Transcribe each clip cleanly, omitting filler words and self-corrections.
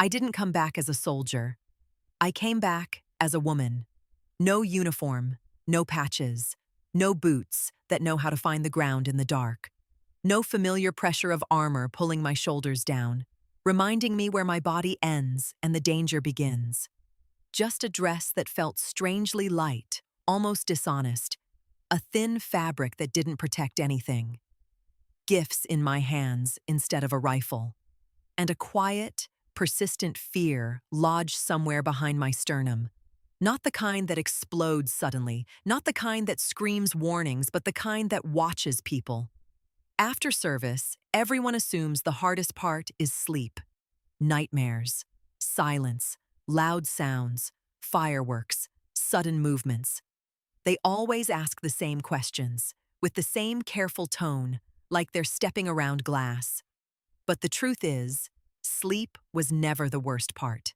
I didn't come back as a soldier. I came back as a woman. No uniform, no patches, no boots that know how to find the ground in the dark. No familiar pressure of armor pulling my shoulders down, reminding me where my body ends and the danger begins. Just a dress that felt strangely light, almost dishonest, a thin fabric that didn't protect anything. Gifts in my hands instead of a rifle. And a quiet, persistent fear lodged somewhere behind my sternum. Not the kind that explodes suddenly, not the kind that screams warnings, but the kind that watches people. After service, everyone assumes the hardest part is sleep. Nightmares, silence, loud sounds, fireworks, sudden movements. They always ask the same questions, with the same careful tone, like they're stepping around glass. But the truth is, sleep was never the worst part.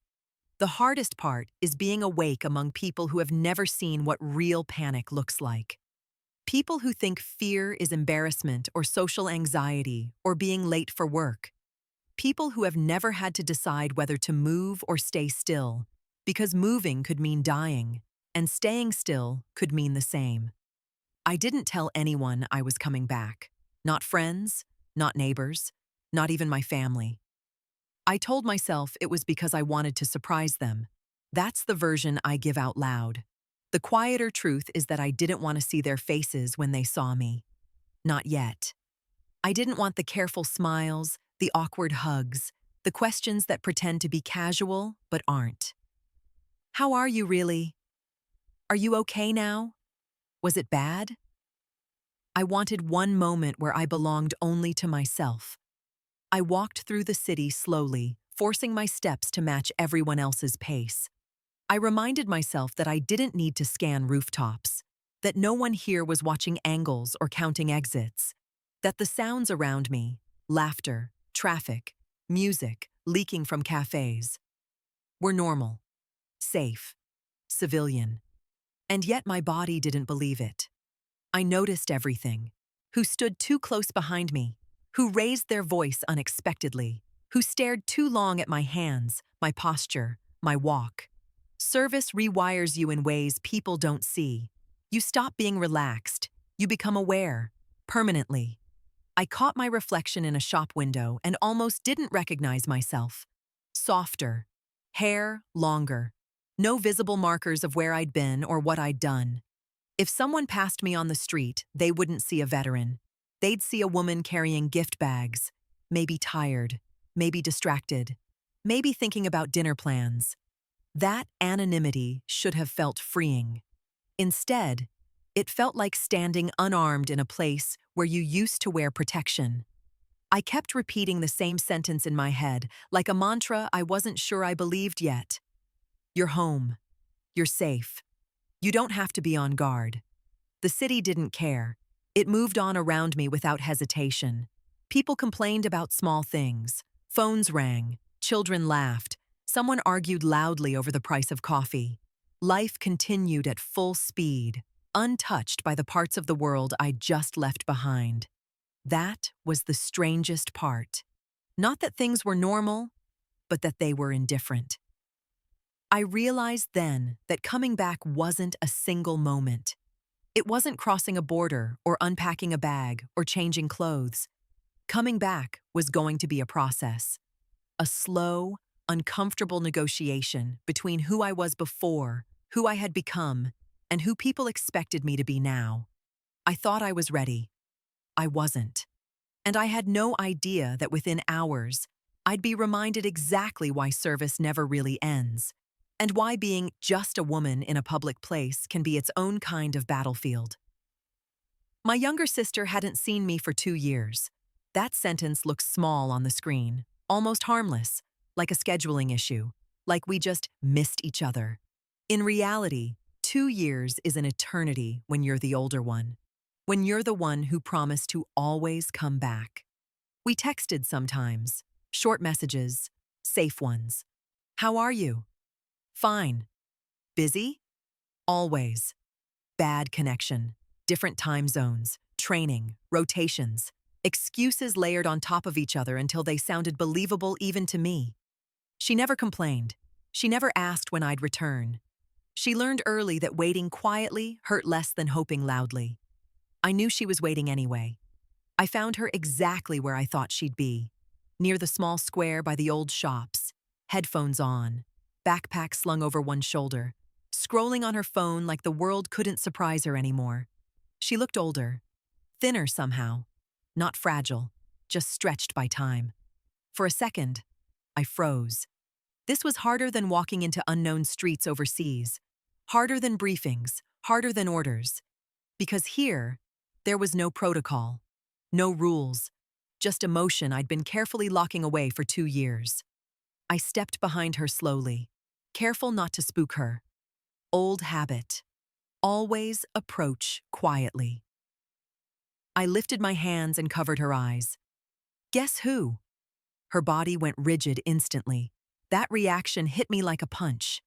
The hardest part is being awake among people who have never seen what real panic looks like. People who think fear is embarrassment or social anxiety or being late for work. People who have never had to decide whether to move or stay still, because moving could mean dying, and staying still could mean the same. I didn't tell anyone I was coming back. Not friends, not neighbors, not even my family. I told myself it was because I wanted to surprise them. That's the version I give out loud. The quieter truth is that I didn't want to see their faces when they saw me. Not yet. I didn't want the careful smiles, the awkward hugs, the questions that pretend to be casual but aren't. How are you really? Are you okay now? Was it bad? I wanted one moment where I belonged only to myself. I walked through the city slowly, forcing my steps to match everyone else's pace. I reminded myself that I didn't need to scan rooftops, that no one here was watching angles or counting exits, that the sounds around me, laughter, traffic, music leaking from cafes, were normal, safe, civilian. And yet my body didn't believe it. I noticed everything. Who stood too close behind me, who raised their voice unexpectedly, who stared too long at my hands, my posture, my walk. Service rewires you in ways people don't see. You stop being relaxed. You become aware, permanently. I caught my reflection in a shop window and almost didn't recognize myself. Softer, hair longer, no visible markers of where I'd been or what I'd done. If someone passed me on the street, they wouldn't see a veteran. They'd see a woman carrying gift bags, maybe tired, maybe distracted, maybe thinking about dinner plans. That anonymity should have felt freeing. Instead, it felt like standing unarmed in a place where you used to wear protection. I kept repeating the same sentence in my head, like a mantra I wasn't sure I believed yet. You're home. You're safe. You don't have to be on guard. The city didn't care. It moved on around me without hesitation. People complained about small things. Phones rang. Children laughed. Someone argued loudly over the price of coffee. Life continued at full speed, untouched by the parts of the world I'd just left behind. That was the strangest part. Not that things were normal, but that they were indifferent. I realized then that coming back wasn't a single moment. It wasn't crossing a border or unpacking a bag or changing clothes. Coming back was going to be a process. A slow, uncomfortable negotiation between who I was before, who I had become, and who people expected me to be now. I thought I was ready. I wasn't. And I had no idea that within hours, I'd be reminded exactly why service never really ends, and why being just a woman in a public place can be its own kind of battlefield. My younger sister hadn't seen me for 2 years. That sentence looked small on the screen, almost harmless, like a scheduling issue, like we just missed each other. In reality, 2 years is an eternity when you're the older one, when you're the one who promised to always come back. We texted sometimes, short messages, safe ones. How are you? Fine. Busy? Always. Bad connection, different time zones, training, rotations, excuses layered on top of each other until they sounded believable even to me. She never complained. She never asked when I'd return. She learned early that waiting quietly hurt less than hoping loudly. I knew she was waiting anyway. I found her exactly where I thought she'd be, near the small square by the old shops, headphones on, backpack slung over one shoulder, scrolling on her phone like the world couldn't surprise her anymore. She looked older, thinner somehow, not fragile, just stretched by time. For a second, I froze. This was harder than walking into unknown streets overseas, harder than briefings, harder than orders. Because here, there was no protocol, no rules, just emotion I'd been carefully locking away for 2 years. I stepped behind her slowly, careful not to spook her. Old habit. Always approach quietly. I lifted my hands and covered her eyes. Guess who? Her body went rigid instantly. That reaction hit me like a punch.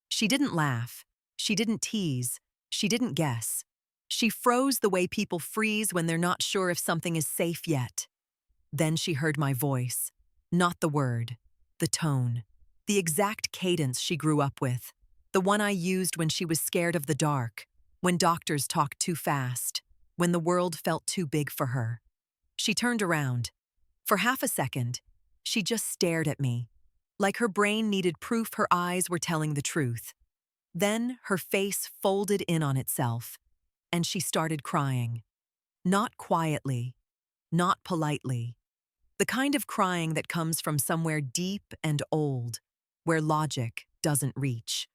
She didn't laugh. She didn't tease. She didn't guess. She froze the way people freeze when they're not sure if something is safe yet. Then she heard my voice. Not the word, the tone, the exact cadence she grew up with, the one I used when she was scared of the dark, when doctors talked too fast, when the world felt too big for her. She turned around. For half a second, she just stared at me, like her brain needed proof her eyes were telling the truth. Then her face folded in on itself, and she started crying. Not quietly, not politely. The kind of crying that comes from somewhere deep and old, where logic doesn't reach.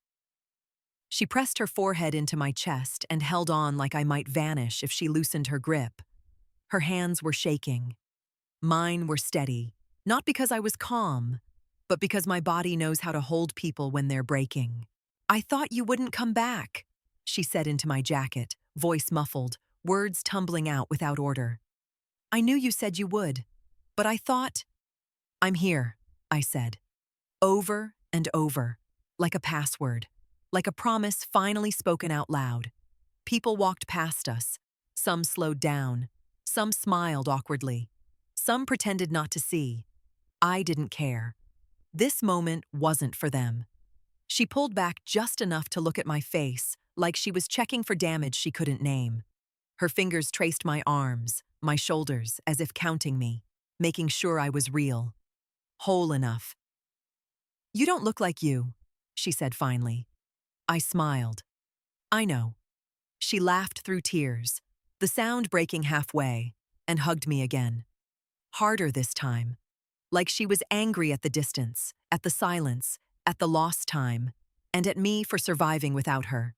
She pressed her forehead into my chest and held on like I might vanish if she loosened her grip. Her hands were shaking. Mine were steady, not because I was calm, but because my body knows how to hold people when they're breaking. "I thought you wouldn't come back," she said into my jacket, voice muffled, words tumbling out without order. "I knew you said you would, but I thought—" "I'm here," I said. Over and over, like a password, like a promise finally spoken out loud. People walked past us. Some slowed down. Some smiled awkwardly. Some pretended not to see. I didn't care. This moment wasn't for them. She pulled back just enough to look at my face, like she was checking for damage she couldn't name. Her fingers traced my arms, my shoulders, as if counting me, making sure I was real. Whole enough. "You don't look like you," she said finally. I smiled. "I know." She laughed through tears, the sound breaking halfway, and hugged me again. Harder this time. Like she was angry at the distance, at the silence, at the lost time, and at me for surviving without her.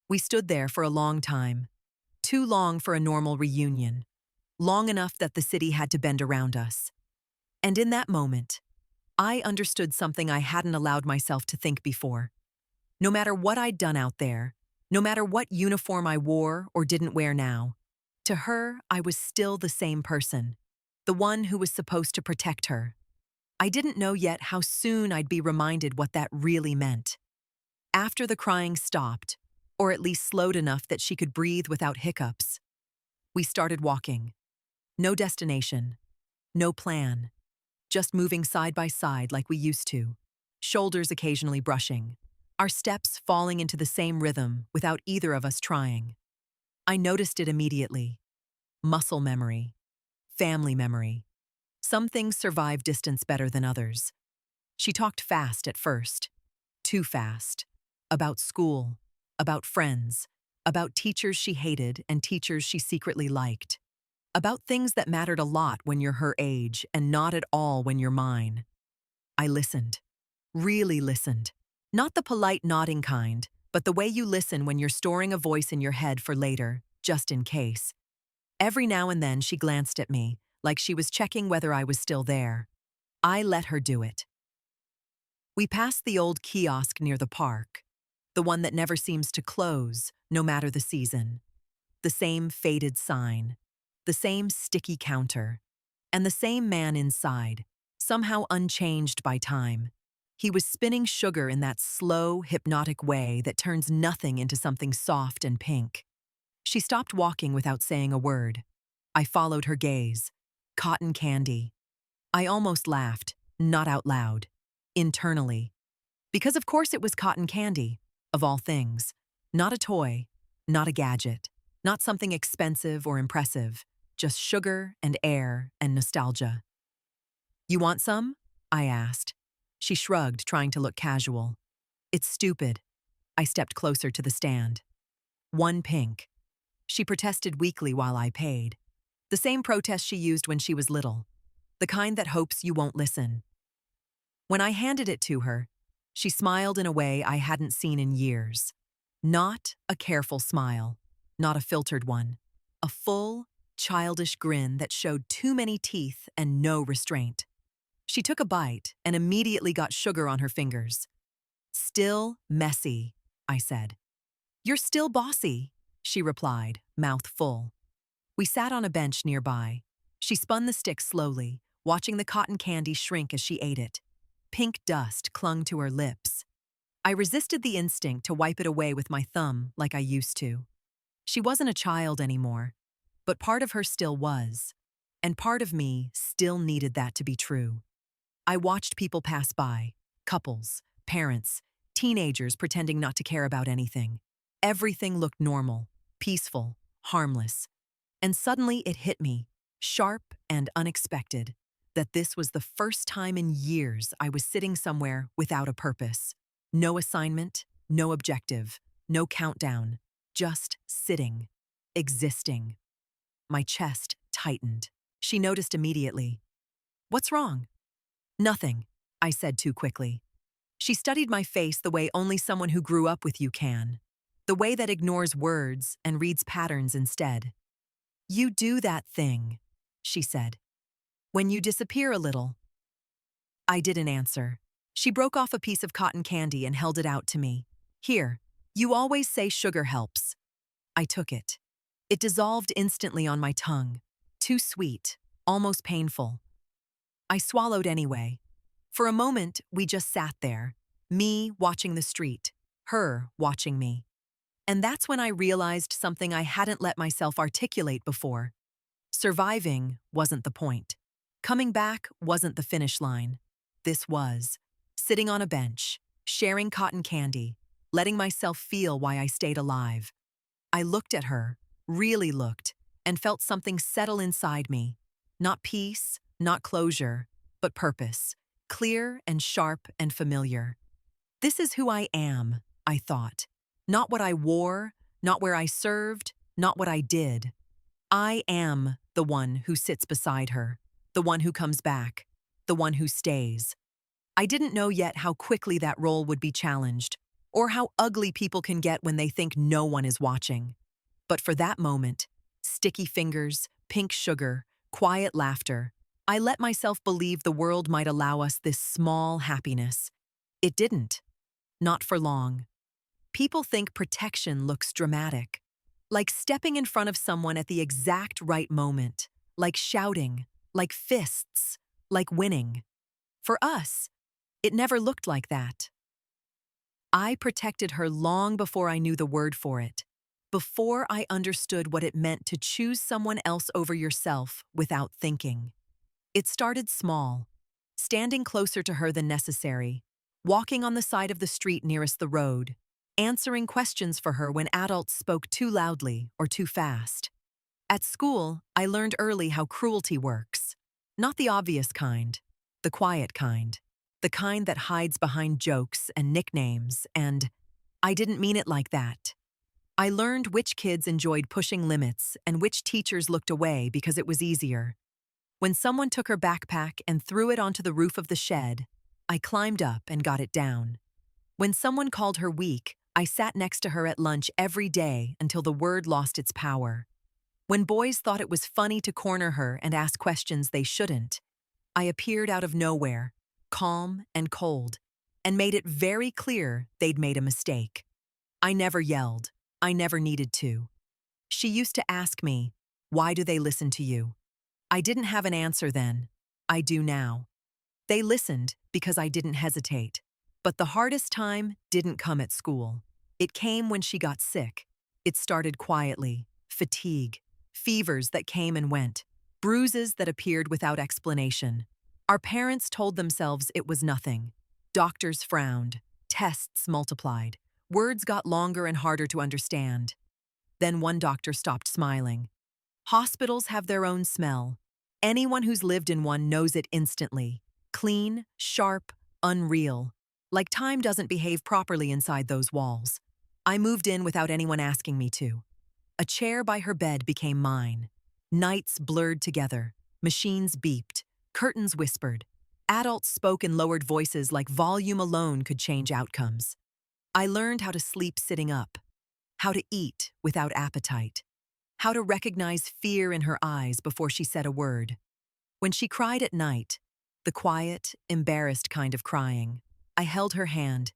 We stood there for a long time. Too long for a normal reunion. Long enough that the city had to bend around us. And in that moment, I understood something I hadn't allowed myself to think before. No matter what I'd done out there, no matter what uniform I wore or didn't wear now, to her, I was still the same person, the one who was supposed to protect her. I didn't know yet how soon I'd be reminded what that really meant. After the crying stopped, or at least slowed enough that she could breathe without hiccups, we started walking. No destination, no plan, just moving side by side like we used to, shoulders occasionally brushing, our steps falling into the same rhythm without either of us trying. I noticed it immediately. Muscle memory, family memory. Some things survive distance better than others. She talked fast at first, too fast, about school, about friends, about teachers she hated and teachers she secretly liked, about things that mattered a lot when you're her age and not at all when you're mine. I listened, really listened. Not the polite nodding kind, but the way you listen when you're storing a voice in your head for later, just in case. Every now and then she glanced at me, like she was checking whether I was still there. I let her do it. We passed the old kiosk near the park, the one that never seems to close, no matter the season. The same faded sign, the same sticky counter, and the same man inside, somehow unchanged by time. He was spinning sugar in that slow, hypnotic way that turns nothing into something soft and pink. She stopped walking without saying a word. I followed her gaze. Cotton candy. I almost laughed, not out loud. internally. Because of course it was cotton candy, of all things. Not a toy, not a gadget, not something expensive or impressive, just sugar and air and nostalgia. You want some? I asked. She shrugged, trying to look casual. It's stupid. I stepped closer to the stand. One pink. She protested weakly while I paid. The same protest she used when she was little. The kind that hopes you won't listen. When I handed it to her, she smiled in a way I hadn't seen in years. Not a careful smile, not a filtered one. A full, childish grin that showed too many teeth and no restraint. She took a bite and immediately got sugar on her fingers. Still messy, I said. You're still bossy, she replied, mouth full. We sat on a bench nearby. She spun the stick slowly, watching the cotton candy shrink as she ate it. Pink dust clung to her lips. I resisted the instinct to wipe it away with my thumb like I used to. She wasn't a child anymore, but part of her still was, and part of me still needed that to be true. I watched people pass by, couples, parents, teenagers pretending not to care about anything. Everything looked normal, peaceful, harmless. And suddenly it hit me, sharp and unexpected, that this was the first time in years I was sitting somewhere without a purpose. No assignment, no objective, no countdown, just sitting, existing. My chest tightened. She noticed immediately. What's wrong? Nothing, I said too quickly. She studied my face the way only someone who grew up with you can. The way that ignores words and reads patterns instead. You do that thing, she said. When you disappear a little. I didn't answer. She broke off a piece of cotton candy and held it out to me. Here, you always say sugar helps. I took it. It dissolved instantly on my tongue. Too sweet, almost painful. I swallowed anyway. For a moment, we just sat there. Me watching the street, her watching me. And that's when I realized something I hadn't let myself articulate before. Surviving wasn't the point. Coming back wasn't the finish line. This was. Sitting on a bench, sharing cotton candy, letting myself feel why I stayed alive. I looked at her, really looked, and felt something settle inside me. Not peace, not closure, but purpose. Clear and sharp and familiar. This is who I am, I thought. Not what I wore, not where I served, not what I did. I am the one who sits beside her, the one who comes back, the one who stays. I didn't know yet how quickly that role would be challenged, or how ugly people can get when they think no one is watching. But for that moment, sticky fingers, pink sugar, quiet laughter, I let myself believe the world might allow us this small happiness. It didn't. Not for long. People think protection looks dramatic. Like stepping in front of someone at the exact right moment. Like shouting. Like fists. Like winning. For us, it never looked like that. I protected her long before I knew the word for it. Before I understood what it meant to choose someone else over yourself without thinking. It started small. Standing closer to her than necessary. Walking on the side of the street nearest the road. Answering questions for her when adults spoke too loudly or too fast. At school, I learned early how cruelty works. Not the obvious kind, the quiet kind. The kind that hides behind jokes and nicknames, and I didn't mean it like that. I learned which kids enjoyed pushing limits and which teachers looked away because it was easier. When someone took her backpack and threw it onto the roof of the shed, I climbed up and got it down. When someone called her weak, I sat next to her at lunch every day until the word lost its power. When boys thought it was funny to corner her and ask questions they shouldn't, I appeared out of nowhere, calm and cold, and made it very clear they'd made a mistake. I never yelled. I never needed to. She used to ask me, "Why do they listen to you?" I didn't have an answer then. I do now. They listened because I didn't hesitate. But the hardest time didn't come at school. It came when she got sick. It started quietly. Fatigue. Fevers that came and went. Bruises that appeared without explanation. Our parents told themselves it was nothing. Doctors frowned. Tests multiplied. Words got longer and harder to understand. Then one doctor stopped smiling. Hospitals have their own smell. Anyone who's lived in one knows it instantly. Clean, sharp, unreal. Like time doesn't behave properly inside those walls. I moved in without anyone asking me to. A chair by her bed became mine. Nights blurred together. Machines beeped. Curtains whispered. Adults spoke in lowered voices like volume alone could change outcomes. I learned how to sleep sitting up, how to eat without appetite, how to recognize fear in her eyes before she said a word. When she cried at night, the quiet, embarrassed kind of crying, I held her hand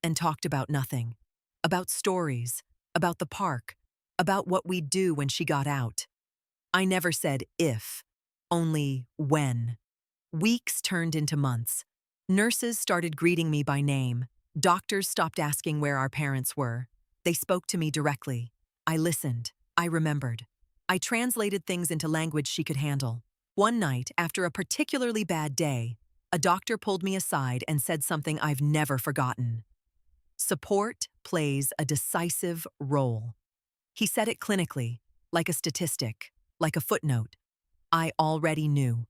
and talked about nothing, about stories, about the park, about what we'd do when she got out. I never said if, only when. Weeks turned into months. Nurses started greeting me by name. Doctors stopped asking where our parents were. They spoke to me directly. I listened. I remembered. I translated things into language she could handle. One night, after a particularly bad day, a doctor pulled me aside and said something I've never forgotten. Support plays a decisive role. He said it clinically, like a statistic, like a footnote. I already knew.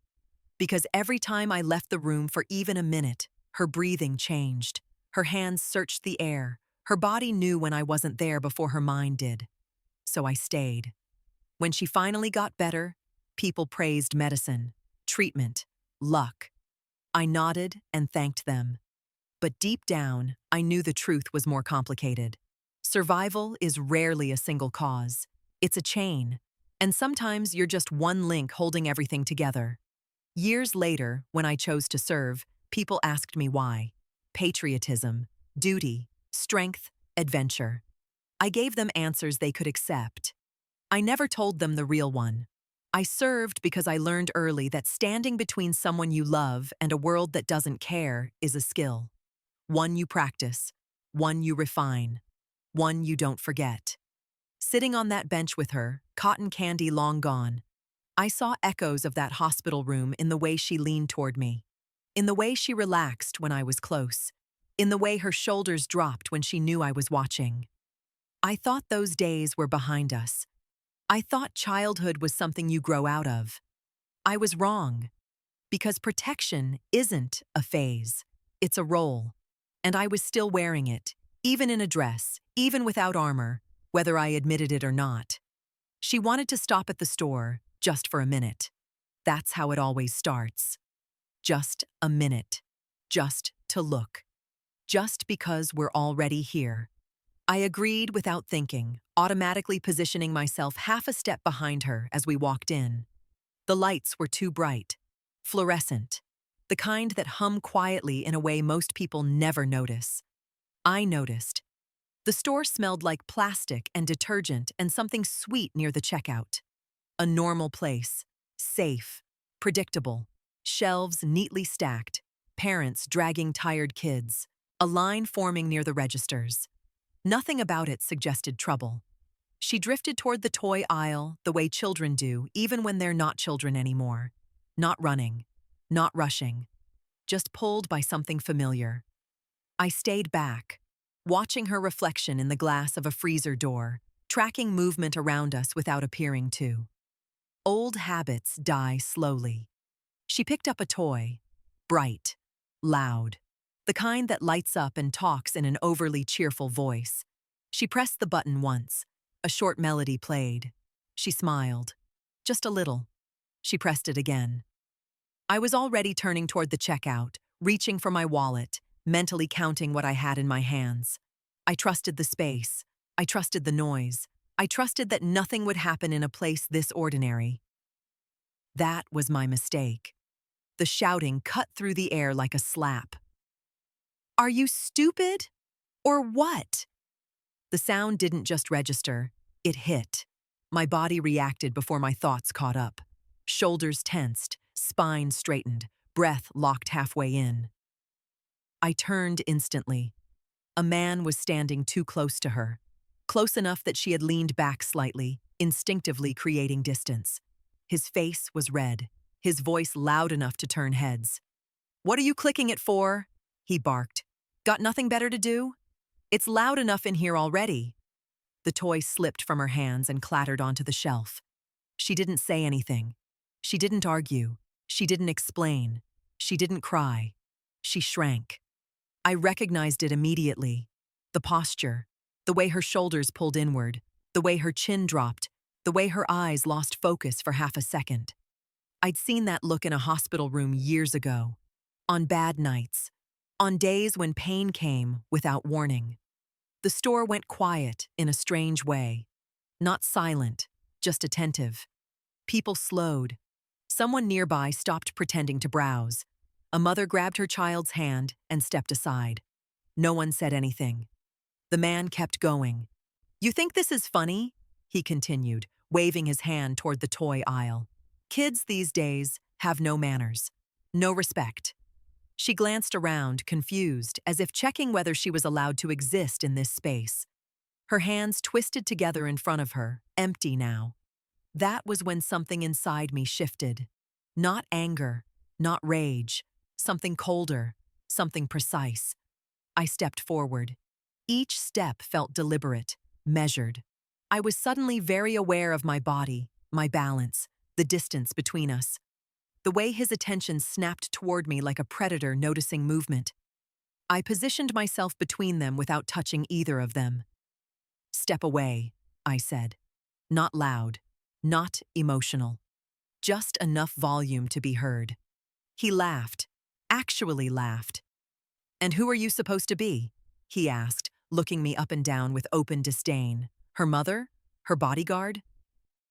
Because every time I left the room for even a minute, her breathing changed. Her hands searched the air. Her body knew when I wasn't there before her mind did. So I stayed. When she finally got better, people praised medicine, treatment, luck. I nodded and thanked them. But deep down, I knew the truth was more complicated. Survival is rarely a single cause. It's a chain. And sometimes you're just one link holding everything together. Years later, when I chose to serve, people asked me why. Patriotism, duty, strength, adventure. I gave them answers they could accept. I never told them the real one. I served because I learned early that standing between someone you love and a world that doesn't care is a skill. One you practice, one you refine, one you don't forget. Sitting on that bench with her, cotton candy long gone, I saw echoes of that hospital room in the way she leaned toward me, in the way she relaxed when I was close, in the way her shoulders dropped when she knew I was watching. I thought those days were behind us. I thought childhood was something you grow out of. I was wrong, because protection isn't a phase, it's a role. And I was still wearing it, even in a dress, even without armor, whether I admitted it or not. She wanted to stop at the store, just for a minute. That's how it always starts. Just a minute. Just to look. Just because we're already here. I agreed without thinking, automatically positioning myself half a step behind her as we walked in. The lights were too bright. Fluorescent. The kind that hum quietly in a way most people never notice. I noticed. The store smelled like plastic and detergent and something sweet near the checkout. A normal place, safe, predictable, shelves neatly stacked, parents dragging tired kids, a line forming near the registers. Nothing about it suggested trouble. She drifted toward the toy aisle the way children do, even when they're not children anymore. Not running, not rushing, just pulled by something familiar. I stayed back, watching her reflection in the glass of a freezer door, tracking movement around us without appearing to. Old habits die slowly. She picked up a toy, bright, loud, the kind that lights up and talks in an overly cheerful voice. She pressed the button once. A short melody played. She smiled. Just a little. She pressed it again. I was already turning toward the checkout, reaching for my wallet, mentally counting what I had in my hands. I trusted the space. I trusted the noise. I trusted that nothing would happen in a place this ordinary. That was my mistake. The shouting cut through the air like a slap. Are you stupid? Or what? The sound didn't just register, it hit. My body reacted before my thoughts caught up. Shoulders tensed, spine straightened, breath locked halfway in. I turned instantly. A man was standing too close to her. Close enough that she had leaned back slightly, instinctively creating distance. His face was red, his voice loud enough to turn heads. "What are you clicking it for?" he barked. Got nothing better to do? It's loud enough in here already. The toy slipped from her hands and clattered onto the shelf. She didn't say anything. She didn't argue. She didn't explain. She didn't cry. She shrank. I recognized it immediately. The posture, the way her shoulders pulled inward, the way her chin dropped, the way her eyes lost focus for half a second. I'd seen that look in a hospital room years ago, on bad nights, on days when pain came without warning. The store went quiet in a strange way. Not silent, just attentive. People slowed. Someone nearby stopped pretending to browse. A mother grabbed her child's hand and stepped aside. No one said anything. The man kept going. You think this is funny? He continued, waving his hand toward the toy aisle. Kids these days have no manners, no respect. She glanced around, confused, as if checking whether she was allowed to exist in this space. Her hands twisted together in front of her, empty now. That was when something inside me shifted. Not anger, not rage, something colder, something precise. I stepped forward. Each step felt deliberate, measured. I was suddenly very aware of my body, my balance, the distance between us. The way his attention snapped toward me like a predator noticing movement. I positioned myself between them without touching either of them. Step away, I said. Not loud, not emotional. Just enough volume to be heard. He laughed, actually laughed. And who are you supposed to be? He asked, looking me up and down with open disdain. Her mother? Her bodyguard?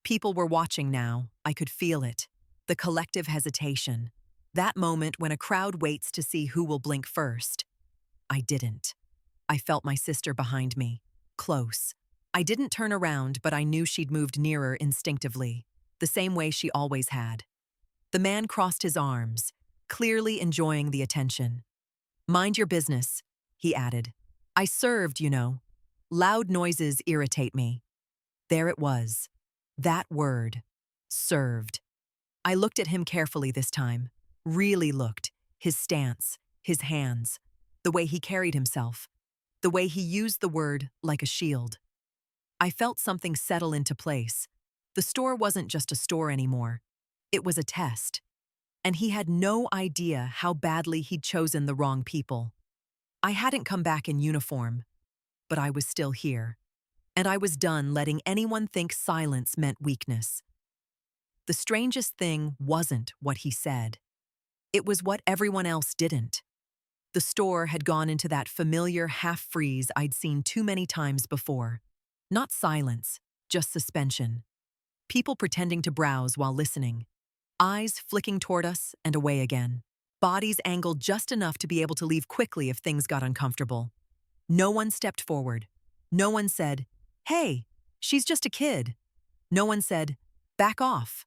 People were watching now. I could feel it. The collective hesitation. That moment when a crowd waits to see who will blink first. I didn't. I felt my sister behind me, close. I didn't turn around, but I knew she'd moved nearer instinctively, the same way she always had. The man crossed his arms, clearly enjoying the attention. Mind your business, he added. I served, you know. Loud noises irritate me. There it was. That word. Served. I looked at him carefully this time. Really looked. His stance, his hands, the way he carried himself, the way he used the word like a shield. I felt something settle into place. The store wasn't just a store anymore. It was a test. And he had no idea how badly he'd chosen the wrong people. I hadn't come back in uniform, but I was still here. And I was done letting anyone think silence meant weakness. The strangest thing wasn't what he said. It was what everyone else didn't. The store had gone into that familiar half-freeze I'd seen too many times before. Not silence, just suspension. People pretending to browse while listening. Eyes flicking toward us and away again. Bodies angled just enough to be able to leave quickly if things got uncomfortable. No one stepped forward. No one said, "Hey, she's just a kid." No one said, "Back off."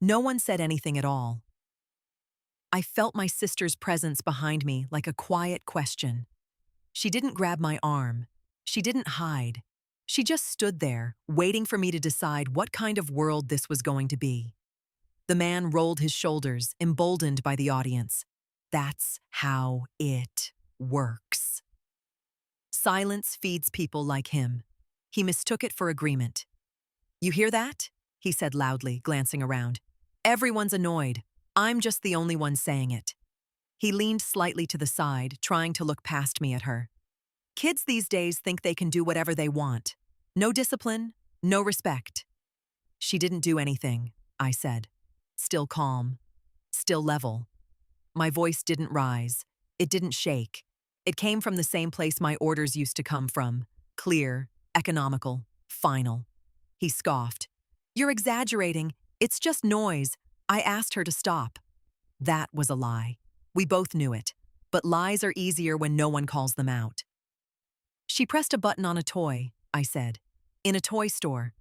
No one said anything at all. I felt my sister's presence behind me like a quiet question. She didn't grab my arm. She didn't hide. She just stood there, waiting for me to decide what kind of world this was going to be. The man rolled his shoulders, emboldened by the audience. That's how it works. Silence feeds people like him. He mistook it for agreement. You hear that? He said loudly, glancing around. Everyone's annoyed. I'm just the only one saying it. He leaned slightly to the side, trying to look past me at her. Kids these days think they can do whatever they want. No discipline, no respect. She didn't do anything, I said. Still calm, still level. My voice didn't rise. It didn't shake. It came from the same place my orders used to come from. Clear, economical, final. He scoffed. You're exaggerating. It's just noise. I asked her to stop. That was a lie. We both knew it. But lies are easier when no one calls them out. She pressed a button on a toy, I said. In a toy store.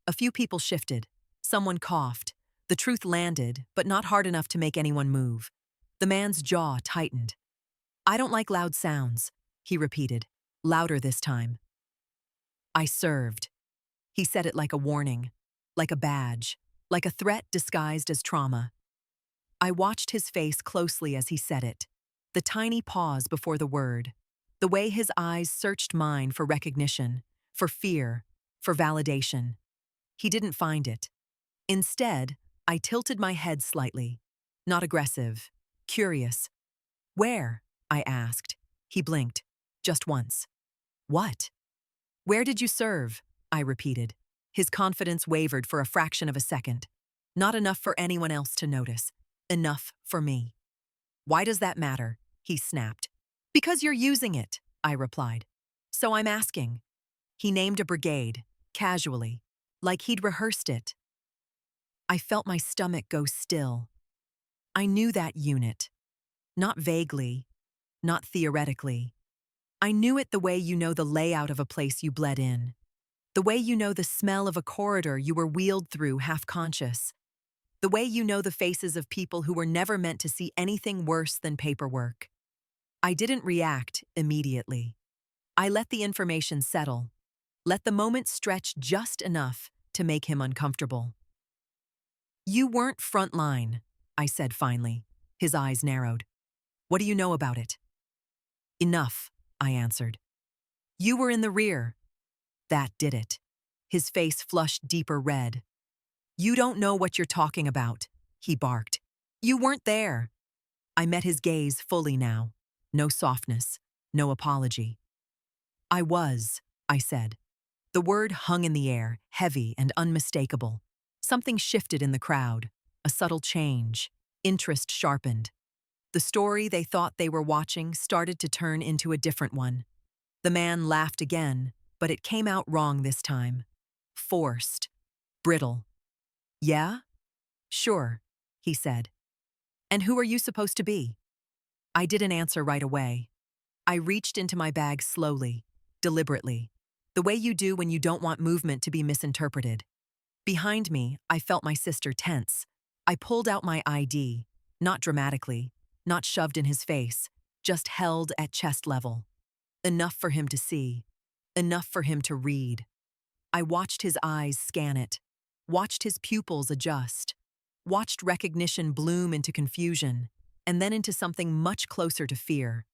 A few people shifted. Someone coughed. The truth landed, but not hard enough to make anyone move. The man's jaw tightened. I don't like loud sounds, he repeated, louder this time. I served. He said it like a warning, like a badge, like a threat disguised as trauma. I watched his face closely as he said it. The tiny pause before the word. The way his eyes searched mine for recognition, for fear, for validation. He didn't find it. Instead, I tilted my head slightly. Not aggressive, curious. Where? I asked. He blinked. Just once. What? Where did you serve? I repeated. His confidence wavered for a fraction of a second. Not enough for anyone else to notice. Enough for me. Why does that matter? He snapped. Because you're using it, I replied. So I'm asking. He named a brigade, casually, like he'd rehearsed it. I felt my stomach go still. I knew that unit. Not vaguely, not theoretically. I knew it the way you know the layout of a place you bled in. The way you know the smell of a corridor you were wheeled through half-conscious. The way you know the faces of people who were never meant to see anything worse than paperwork. I didn't react immediately. I let the information settle. Let the moment stretch just enough to make him uncomfortable. You weren't frontline, I said finally. His eyes narrowed. What do you know about it? Enough, I answered. You were in the rear. That did it. His face flushed deeper red. You don't know what you're talking about, he barked. You weren't there. I met his gaze fully now. No softness, no apology. I was, I said. The word hung in the air, heavy and unmistakable. Something shifted in the crowd, a subtle change. Interest sharpened. The story they thought they were watching started to turn into a different one. The man laughed again, but it came out wrong this time. Forced. Brittle. Yeah? Sure, he said. And who are you supposed to be? I didn't answer right away. I reached into my bag slowly, deliberately, the way you do when you don't want movement to be misinterpreted. Behind me, I felt my sister tense. I pulled out my ID, not dramatically, not shoved in his face, just held at chest level. Enough for him to see, enough for him to read. I watched his eyes scan it, watched his pupils adjust, watched recognition bloom into confusion, and then into something much closer to fear.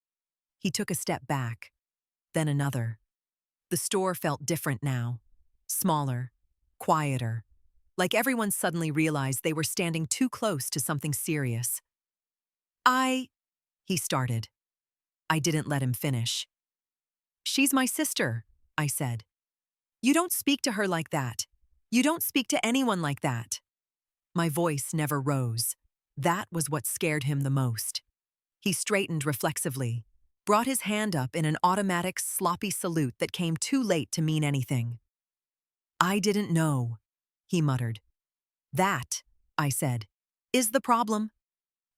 He took a step back, then another. The store felt different now, smaller, quieter, like everyone suddenly realized they were standing too close to something serious. He started. I didn't let him finish. She's my sister, I said. You don't speak to her like that. You don't speak to anyone like that. My voice never rose. That was what scared him the most. He straightened reflexively, brought his hand up in an automatic, sloppy salute that came too late to mean anything. I didn't know, he muttered. That, I said, is the problem.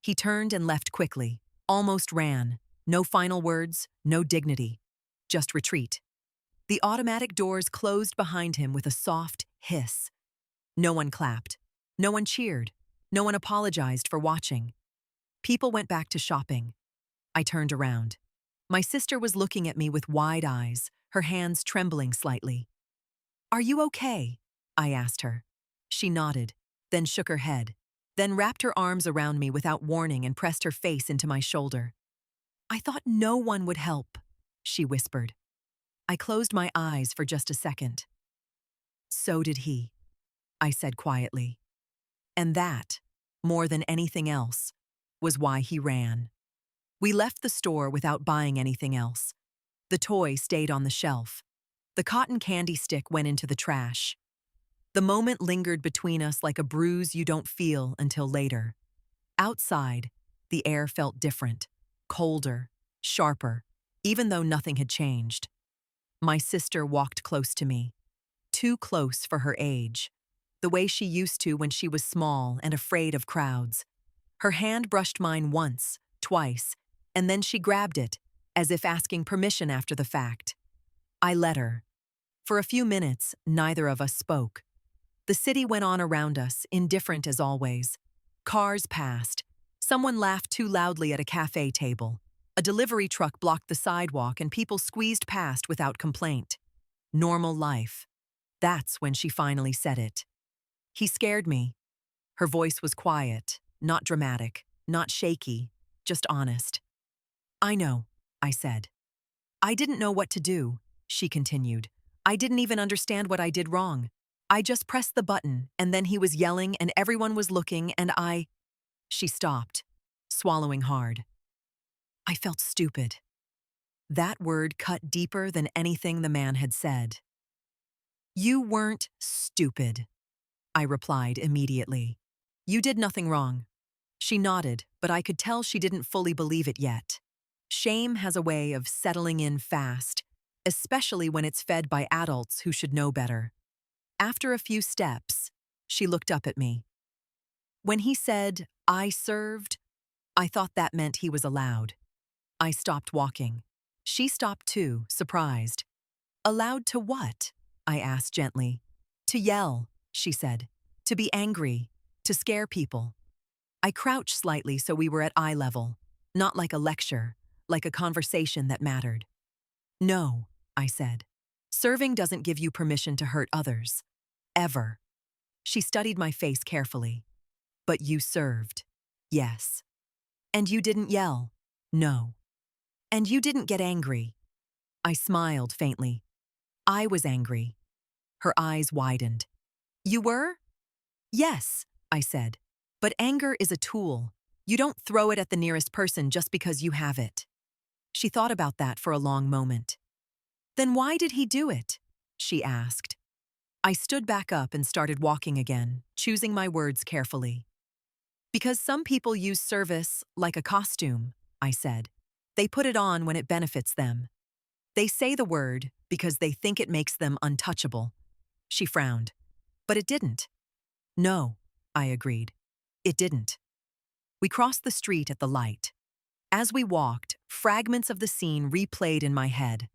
He turned and left quickly, almost ran. No final words, no dignity. Just retreat. The automatic doors closed behind him with a soft hiss. No one clapped. No one cheered. No one apologized for watching. People went back to shopping. I turned around. My sister was looking at me with wide eyes, her hands trembling slightly. Are you okay? I asked her. She nodded, then shook her head, then wrapped her arms around me without warning and pressed her face into my shoulder. I thought no one would help, she whispered. I closed my eyes for just a second. So did he, I said quietly. And that, more than anything else, was why he ran. We left the store without buying anything else. The toy stayed on the shelf. The cotton candy stick went into the trash. The moment lingered between us like a bruise you don't feel until later. Outside, the air felt different, colder, sharper, even though nothing had changed. My sister walked close to me, too close for her age, the way she used to when she was small and afraid of crowds. Her hand brushed mine once, twice, and then she grabbed it, as if asking permission after the fact. I let her. For a few minutes, neither of us spoke. The city went on around us, indifferent as always. Cars passed. Someone laughed too loudly at a cafe table. A delivery truck blocked the sidewalk and people squeezed past without complaint. Normal life. That's when she finally said it. He scared me. Her voice was quiet, not dramatic, not shaky, just honest. I know, I said. I didn't know what to do, she continued. I didn't even understand what I did wrong. I just pressed the button, and then he was yelling, and everyone was looking, and I. She stopped, swallowing hard. I felt stupid. That word cut deeper than anything the man had said. You weren't stupid, I replied immediately. You did nothing wrong. She nodded, but I could tell she didn't fully believe it yet. Shame has a way of settling in fast, especially when it's fed by adults who should know better. After a few steps, she looked up at me. When he said, I served, I thought that meant he was allowed. I stopped walking. She stopped too, surprised. Allowed to what? I asked gently. To yell, she said. To be angry. To scare people. I crouched slightly so we were at eye level. Not like a lecture, like a conversation that mattered. No, I said. Serving doesn't give you permission to hurt others. Ever. She studied my face carefully. But you served. Yes. And you didn't yell. No. And you didn't get angry. I smiled faintly. I was angry. Her eyes widened. You were? Yes, I said. But anger is a tool. You don't throw it at the nearest person just because you have it. She thought about that for a long moment. Then why did he do it? She asked. I stood back up and started walking again, choosing my words carefully. Because some people use service like a costume, I said. They put it on when it benefits them. They say the word because they think it makes them untouchable. She frowned. But it didn't. No, I agreed. It didn't. We crossed the street at the light. As we walked, fragments of the scene replayed in my head.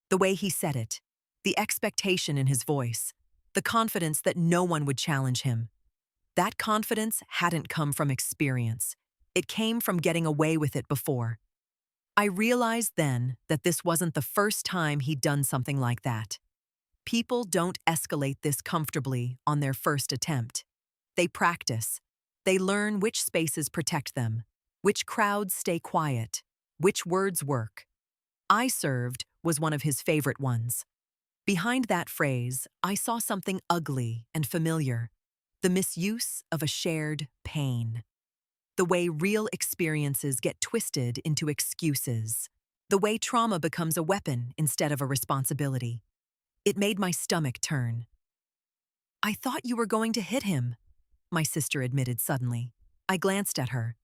The way he said it, the expectation in his voice, the confidence that no one would challenge him. That confidence hadn't come from experience. It came from getting away with it before. I realized then that this wasn't the first time he'd done something like that. People don't escalate this comfortably on their first attempt. They practice. They learn which spaces protect them, which crowds stay quiet, which words work. I served was one of his favorite ones. Behind that phrase, I saw something ugly and familiar, the misuse of a shared pain. The way real experiences get twisted into excuses. The way trauma becomes a weapon instead of a responsibility. It made my stomach turn. I thought you were going to hit him, my sister admitted suddenly. I glanced at her.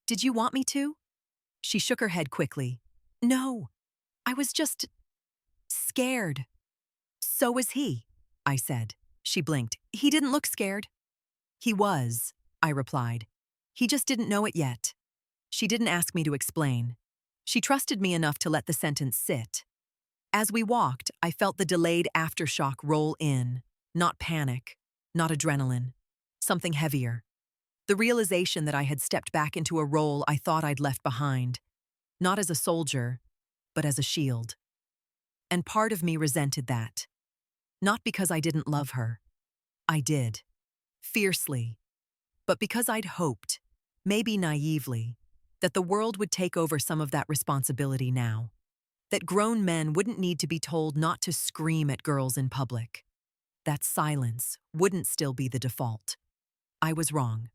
Did you want me to? She shook her head quickly. No, I was just scared. So was he, I said. She blinked. He didn't look scared. He was, I replied. He just didn't know it yet. She didn't ask me to explain. She trusted me enough to let the sentence sit. As we walked, I felt the delayed aftershock roll in. Not panic, not adrenaline. Something heavier. The realization that I had stepped back into a role I thought I'd left behind. Not as a soldier, but as a shield. And part of me resented that. Not because I didn't love her. I did. Fiercely. But because I'd hoped, maybe naively, that the world would take over some of that responsibility now. That grown men wouldn't need to be told not to scream at girls in public. That silence wouldn't still be the default. I was wrong.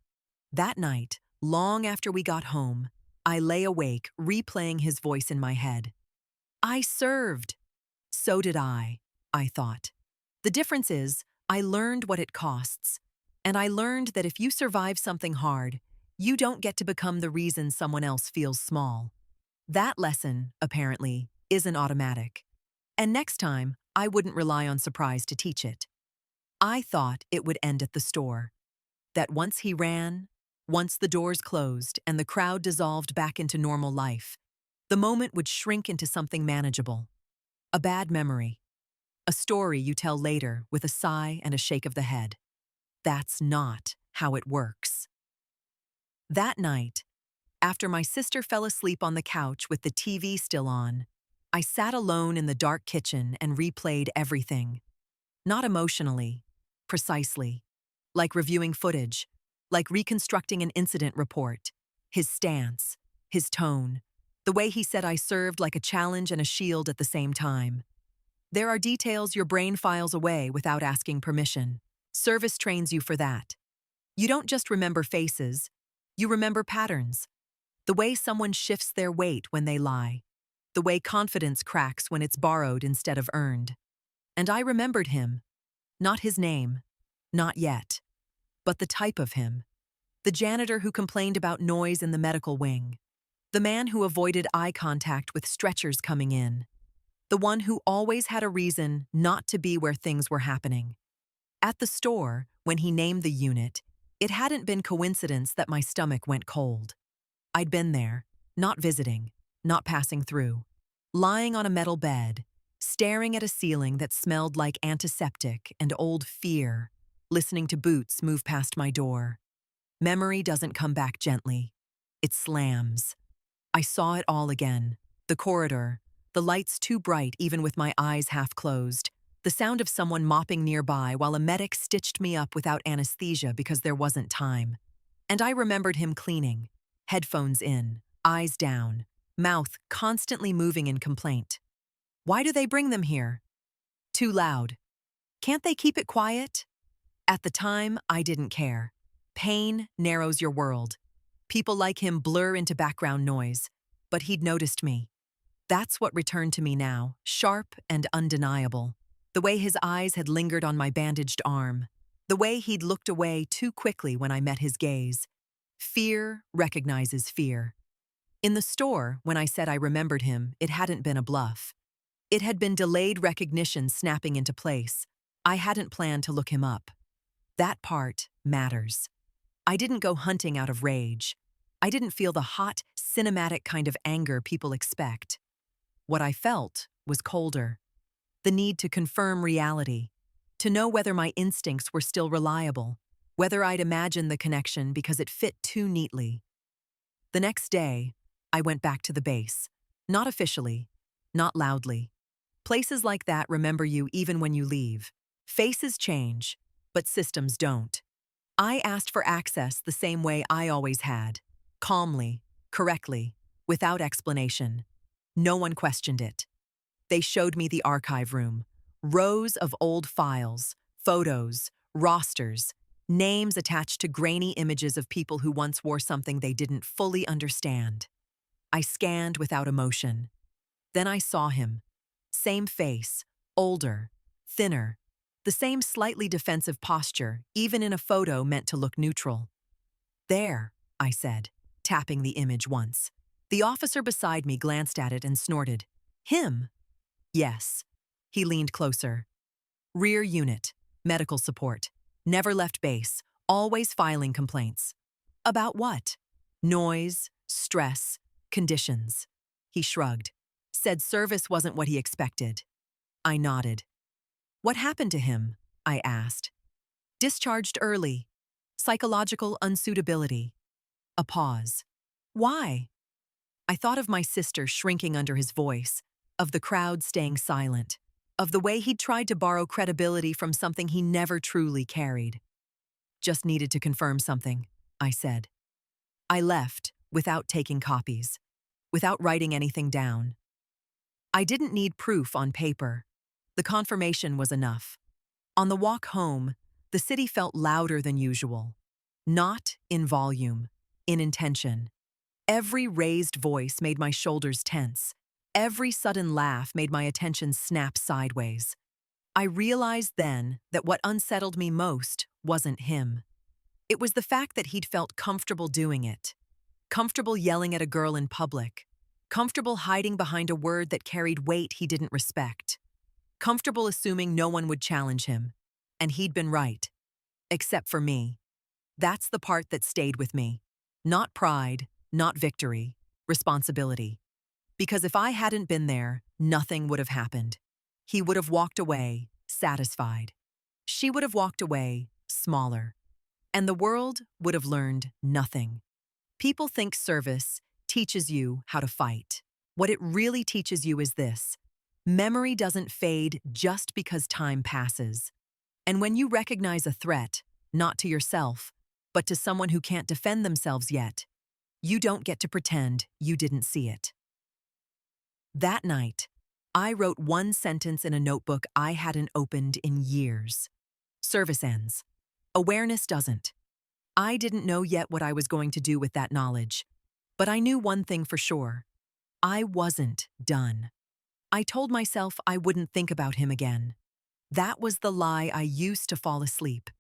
That night, long after we got home, I lay awake, replaying his voice in my head. I served. So did I thought. The difference is, I learned what it costs. And I learned that if you survive something hard, you don't get to become the reason someone else feels small. That lesson, apparently, isn't automatic. And next time, I wouldn't rely on surprise to teach it. I thought it would end at the store. That once he ran, once the doors closed and the crowd dissolved back into normal life, the moment would shrink into something manageable. A bad memory. A story you tell later with a sigh and a shake of the head. That's not how it works. That night, after my sister fell asleep on the couch with the TV still on, I sat alone in the dark kitchen and replayed everything. Not emotionally, precisely. Like reviewing footage, like reconstructing an incident report. His stance, his tone, The way he said I served like a challenge and a shield at the same time. There are details your brain files away without asking permission. Service trains you for that. You don't just remember faces, you remember patterns. The way someone shifts their weight when they lie. The way confidence cracks when it's borrowed instead of earned. And I remembered him. Not his name. Not yet. But the type of him. The janitor who complained about noise in the medical wing. The man who avoided eye contact with stretchers coming in. The one who always had a reason not to be where things were happening. At the store, when he named the unit, it hadn't been coincidence that my stomach went cold. I'd been there, not visiting, not passing through, lying on a metal bed, staring at a ceiling that smelled like antiseptic and old fear, listening to boots move past my door. Memory doesn't come back gently. It slams. I saw it all again. The corridor, the lights too bright even with my eyes half closed, the sound of someone mopping nearby while a medic stitched me up without anesthesia because there wasn't time. And I remembered him cleaning, headphones in, eyes down, mouth constantly moving in complaint. Why do they bring them here? Too loud. Can't they keep it quiet? At the time, I didn't care. Pain narrows your world. People like him blur into background noise, but he'd noticed me. That's what returned to me now, sharp and undeniable. The way his eyes had lingered on my bandaged arm. The way he'd looked away too quickly when I met his gaze. Fear recognizes fear. In the store, when I said I remembered him, it hadn't been a bluff. It had been delayed recognition snapping into place. I hadn't planned to look him up. That part matters. I didn't go hunting out of rage. I didn't feel the hot, cinematic kind of anger people expect. What I felt was colder. The need to confirm reality. To know whether my instincts were still reliable. Whether I'd imagined the connection because it fit too neatly. The next day, I went back to the base. Not officially. Not loudly. Places like that remember you even when you leave. Faces change, but systems don't. I asked for access the same way I always had. Calmly, correctly, without explanation. No one questioned it. They showed me the archive room. Rows of old files, photos, rosters, names attached to grainy images of people who once wore something they didn't fully understand. I scanned without emotion. Then I saw him. Same face, older, thinner. The same slightly defensive posture, even in a photo meant to look neutral. There, I said, tapping the image once. The officer beside me glanced at it and snorted. Him? Yes. He leaned closer. Rear unit, medical support. Never left base, always filing complaints. About what? Noise, stress, conditions. He shrugged. Said service wasn't what he expected. I nodded. What happened to him? I asked. Discharged early. Psychological unsuitability. A pause. Why? I thought of my sister shrinking under his voice, of the crowd staying silent, of the way he'd tried to borrow credibility from something he never truly carried. Just needed to confirm something, I said. I left without taking copies, without writing anything down. I didn't need proof on paper. The confirmation was enough. On the walk home, the city felt louder than usual. Not in volume, in intention. Every raised voice made my shoulders tense. Every sudden laugh made my attention snap sideways. I realized then that what unsettled me most wasn't him. It was the fact that he'd felt comfortable doing it. Comfortable yelling at a girl in public. Comfortable hiding behind a word that carried weight he didn't respect. Comfortable assuming no one would challenge him. And he'd been right. Except for me. That's the part that stayed with me. Not pride, not victory, responsibility. Because if I hadn't been there, nothing would have happened. He would have walked away, satisfied. She would have walked away, smaller. And the world would have learned nothing. People think service teaches you how to fight. What it really teaches you is this. Memory doesn't fade just because time passes. And when you recognize a threat, not to yourself, but to someone who can't defend themselves yet, you don't get to pretend you didn't see it. That night, I wrote one sentence in a notebook I hadn't opened in years. Service ends. Awareness doesn't. I didn't know yet what I was going to do with that knowledge. But I knew one thing for sure. I wasn't done. I told myself I wouldn't think about him again. That was the lie I used to fall asleep.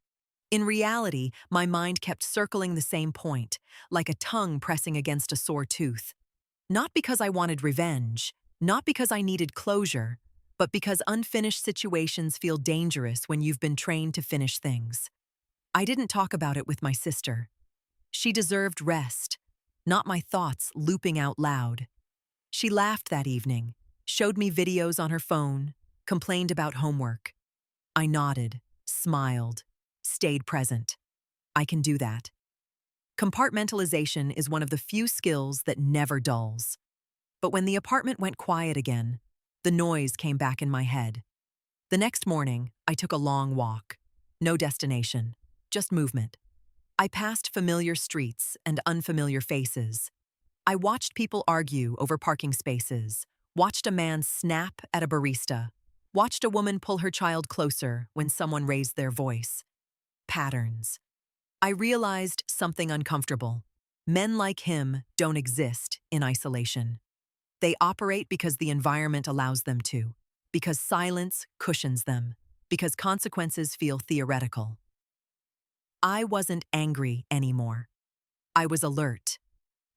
In reality, my mind kept circling the same point, like a tongue pressing against a sore tooth. Not because I wanted revenge, not because I needed closure, but because unfinished situations feel dangerous when you've been trained to finish things. I didn't talk about it with my sister. She deserved rest, not my thoughts looping out loud. She laughed that evening, showed me videos on her phone, complained about homework. I nodded, smiled, stayed present. I can do that. Compartmentalization is one of the few skills that never dulls. But when the apartment went quiet again, the noise came back in my head. The next morning, I took a long walk. No destination, just movement. I passed familiar streets and unfamiliar faces. I watched people argue over parking spaces, watched a man snap at a barista, watched a woman pull her child closer when someone raised their voice. Patterns. I realized something uncomfortable. Men like him don't exist in isolation. They operate because the environment allows them to, because silence cushions them, because consequences feel theoretical. I wasn't angry anymore. I was alert.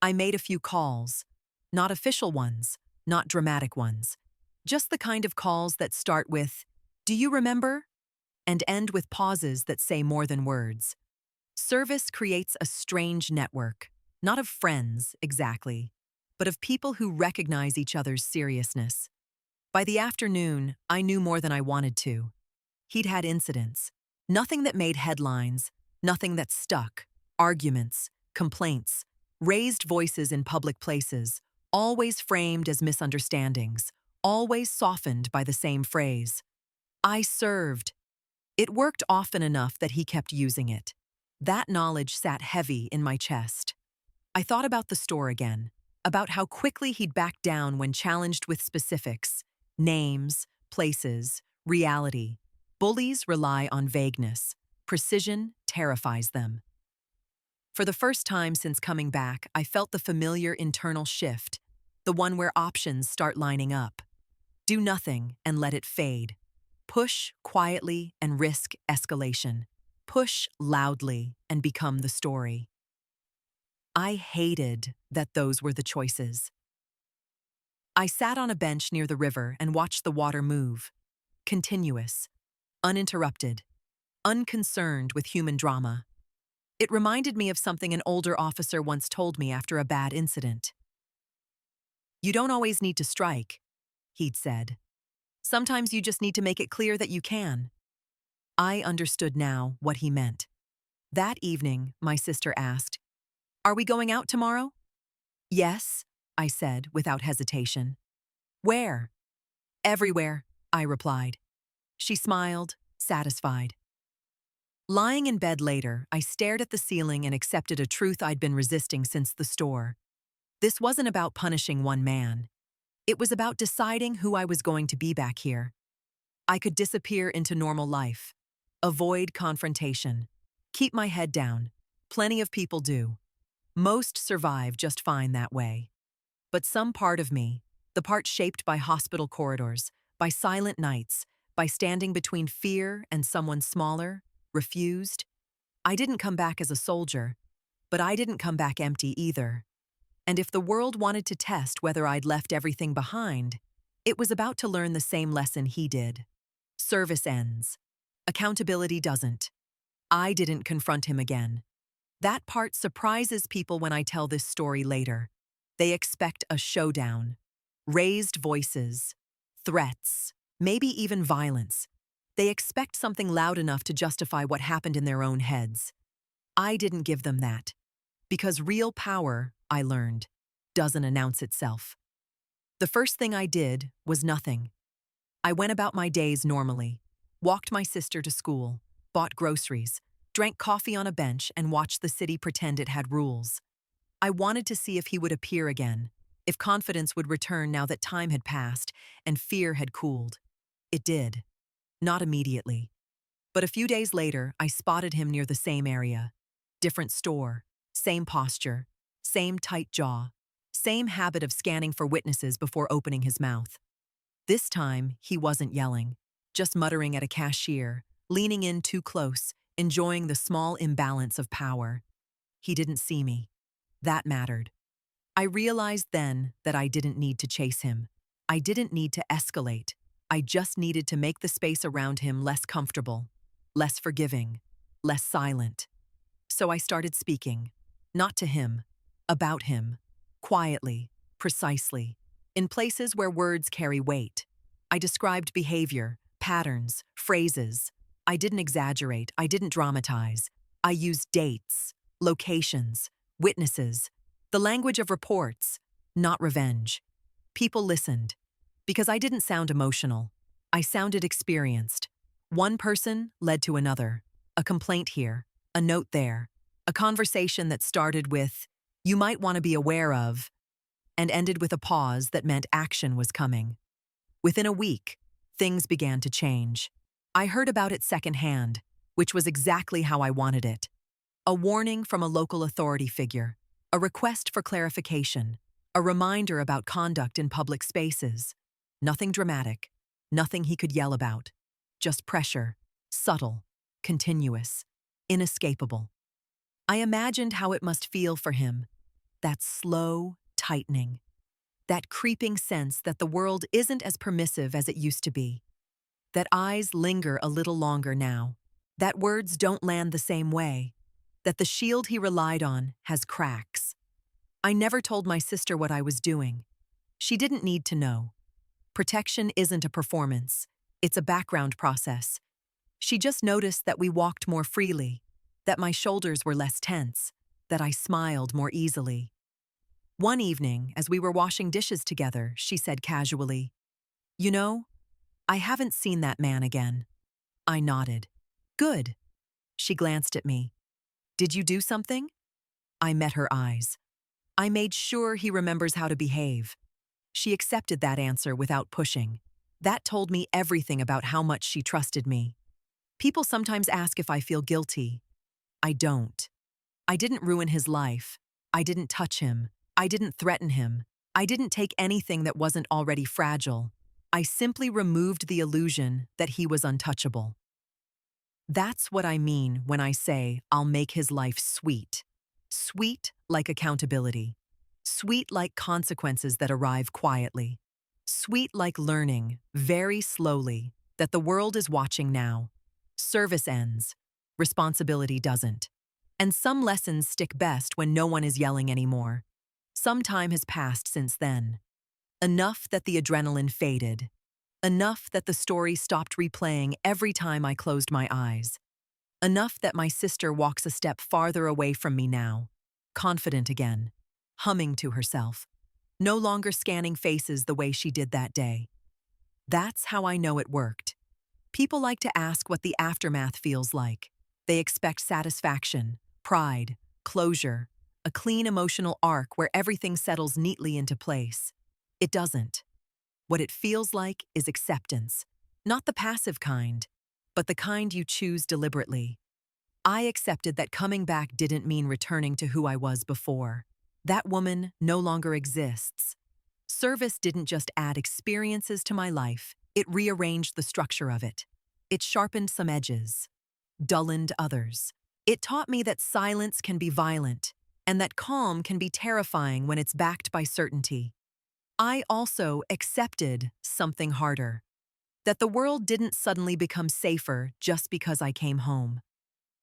I made a few calls, not official ones, not dramatic ones, just the kind of calls that start with, "Do you remember?" and end with pauses that say more than words. Service creates a strange network, not of friends, exactly, but of people who recognize each other's seriousness. By the afternoon, I knew more than I wanted to. He'd had incidents. Nothing that made headlines, nothing that stuck. Arguments, complaints, raised voices in public places, always framed as misunderstandings, always softened by the same phrase. I served. It worked often enough that he kept using it. That knowledge sat heavy in my chest. I thought about the store again, about how quickly he'd back down when challenged with specifics, names, places, reality. Bullies rely on vagueness. Precision terrifies them. For the first time since coming back, I felt the familiar internal shift, the one where options start lining up. Do nothing and let it fade. Push quietly and risk escalation. Push loudly and become the story. I hated that those were the choices. I sat on a bench near the river and watched the water move. Continuous, uninterrupted, unconcerned with human drama. It reminded me of something an older officer once told me after a bad incident. "You don't always need to strike," he'd said. "Sometimes you just need to make it clear that you can." I understood now what he meant. That evening, my sister asked, "Are we going out tomorrow?" "Yes," I said without hesitation. "Where?" "Everywhere," I replied. She smiled, satisfied. Lying in bed later, I stared at the ceiling and accepted a truth I'd been resisting since the store. This wasn't about punishing one man. It was about deciding who I was going to be back here. I could disappear into normal life, avoid confrontation, keep my head down. Plenty of people do. Most survive just fine that way. But some part of me, the part shaped by hospital corridors, by silent nights, by standing between fear and someone smaller, refused. I didn't come back as a soldier, but I didn't come back empty either. And if the world wanted to test whether I'd left everything behind, it was about to learn the same lesson he did. Service ends. Accountability doesn't. I didn't confront him again. That part surprises people when I tell this story later. They expect a showdown, raised voices, threats, maybe even violence. They expect something loud enough to justify what happened in their own heads. I didn't give them that. Because real power, I learned, doesn't announce itself. The first thing I did was nothing. I went about my days normally, walked my sister to school, bought groceries, drank coffee on a bench, and watched the city pretend it had rules. I wanted to see if he would appear again, if confidence would return now that time had passed and fear had cooled. It did. Not immediately. But a few days later, I spotted him near the same area. Different store, same posture, same tight jaw, same habit of scanning for witnesses before opening his mouth. This time, he wasn't yelling, just muttering at a cashier, leaning in too close, enjoying the small imbalance of power. He didn't see me. That mattered. I realized then that I didn't need to chase him. I didn't need to escalate. I just needed to make the space around him less comfortable, less forgiving, less silent. So I started speaking, not to him, about him, quietly, precisely, in places where words carry weight. I described behavior, patterns, phrases. I didn't exaggerate, I didn't dramatize. I used dates, locations, witnesses, the language of reports, not revenge. People listened, because I didn't sound emotional. I sounded experienced. One person led to another, a complaint here, a note there, a conversation that started with, "You might want to be aware of," and ended with a pause that meant action was coming. Within a week, things began to change. I heard about it secondhand, which was exactly how I wanted it. A warning from a local authority figure, a request for clarification, a reminder about conduct in public spaces. Nothing dramatic, nothing he could yell about. Just pressure, subtle, continuous, inescapable. I imagined how it must feel for him, that slow tightening, that creeping sense that the world isn't as permissive as it used to be, that eyes linger a little longer now, that words don't land the same way, that the shield he relied on has cracks. I never told my sister what I was doing. She didn't need to know. Protection isn't a performance, it's a background process. She just noticed that we walked more freely, that my shoulders were less tense, that I smiled more easily. One evening, as we were washing dishes together, she said casually, "You know, I haven't seen that man again." I nodded. "Good." She glanced at me. "Did you do something?" I met her eyes. "I made sure he remembers how to behave." She accepted that answer without pushing. That told me everything about how much she trusted me. People sometimes ask if I feel guilty. I don't. I didn't ruin his life. I didn't touch him. I didn't threaten him. I didn't take anything that wasn't already fragile. I simply removed the illusion that he was untouchable. That's what I mean when I say I'll make his life sweet. Sweet like accountability. Sweet like consequences that arrive quietly. Sweet like learning, very slowly, that the world is watching now. Service ends. Responsibility doesn't. And some lessons stick best when no one is yelling anymore. Some time has passed since then. Enough that the adrenaline faded. Enough that the story stopped replaying every time I closed my eyes. Enough that my sister walks a step farther away from me now, confident again, humming to herself, no longer scanning faces the way she did that day. That's how I know it worked. People like to ask what the aftermath feels like. They expect satisfaction, pride, closure, a clean emotional arc where everything settles neatly into place. It doesn't. What it feels like is acceptance, not the passive kind, but the kind you choose deliberately. I accepted that coming back didn't mean returning to who I was before. That woman no longer exists. Service didn't just add experiences to my life, it rearranged the structure of it. It sharpened some edges, dullened others. It taught me that silence can be violent, and that calm can be terrifying when it's backed by certainty. I also accepted something harder, that the world didn't suddenly become safer just because I came home.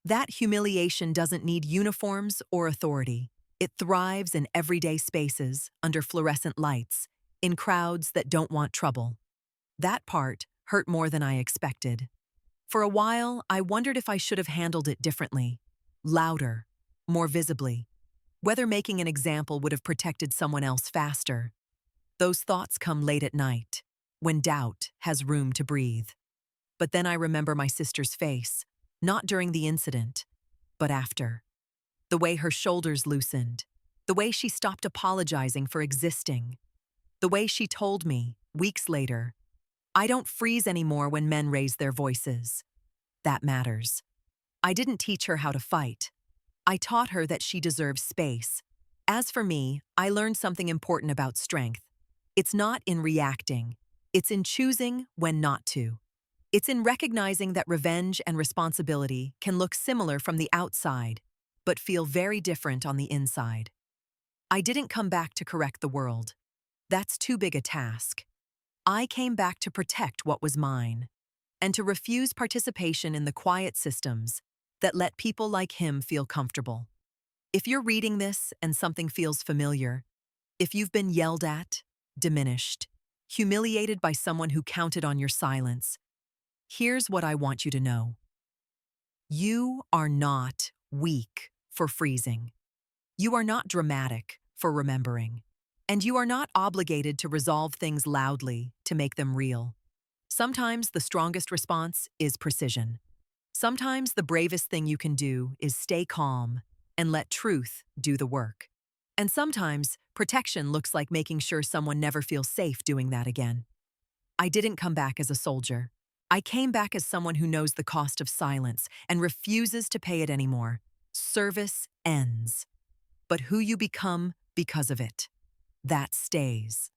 That humiliation doesn't need uniforms or authority. It thrives in everyday spaces, under fluorescent lights, in crowds that don't want trouble. That part hurt more than I expected. For a while, I wondered if I should have handled it differently, louder, more visibly, whether making an example would have protected someone else faster. Those thoughts come late at night, when doubt has room to breathe. But then I remember my sister's face, not during the incident, but after. The way her shoulders loosened, The way she stopped apologizing for existing. The way she told me, weeks later, I don't freeze anymore when men raise their voices. That matters. I didn't teach her how to fight. I taught her that she deserves space. As for me, I learned something important about strength. It's not in reacting. It's in choosing when not to. It's in recognizing that revenge and responsibility can look similar from the outside, but feel very different on the inside. I didn't come back to correct the world. That's too big a task. I came back to protect what was mine, and to refuse participation in the quiet systems that let people like him feel comfortable. If you're reading this and something feels familiar, if you've been yelled at, diminished, humiliated by someone who counted on your silence, here's what I want you to know. You are not weak for freezing. You are not dramatic for remembering. And you are not obligated to resolve things loudly to make them real. Sometimes the strongest response is precision. Sometimes the bravest thing you can do is stay calm and let truth do the work. And sometimes protection looks like making sure someone never feels safe doing that again. I didn't come back as a soldier. I came back as someone who knows the cost of silence and refuses to pay it anymore. Service ends. But who you become because of it, that stays.